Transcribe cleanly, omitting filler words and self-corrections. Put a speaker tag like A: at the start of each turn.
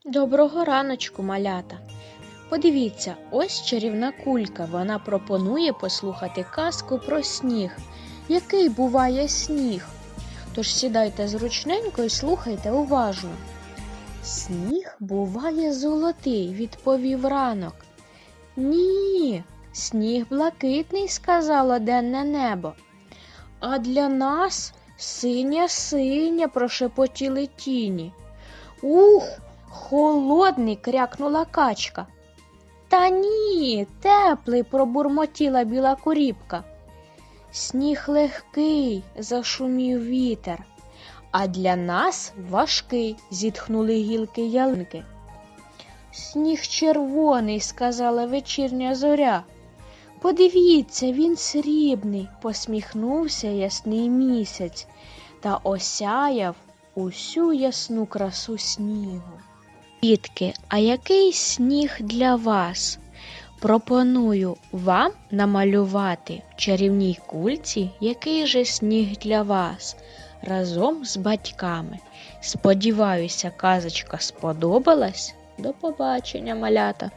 A: Доброго раночку, малята! Подивіться, ось чарівна кулька. Вона пропонує послухати казку про сніг. Який буває сніг? Тож сідайте зручненько і слухайте уважно. Сніг буває золотий, відповів ранок. Ні, сніг блакитний, сказало денне небо. А для нас синя-синя, прошепотіли тіні. Ух! Холодний, крякнула качка. Та ні, теплий, пробурмотіла біла куріпка. Сніг легкий, зашумів вітер. А для нас важкий, зітхнули гілки ялинки. Сніг червоний, сказала вечірня зоря. Подивіться, він срібний, посміхнувся ясний місяць та осяяв усю ясну красу снігу. Дітки, а який сніг для вас? Пропоную вам намалювати в чарівній кульці, який же сніг для вас, разом з батьками. Сподіваюся, казочка сподобалась. До побачення, малята!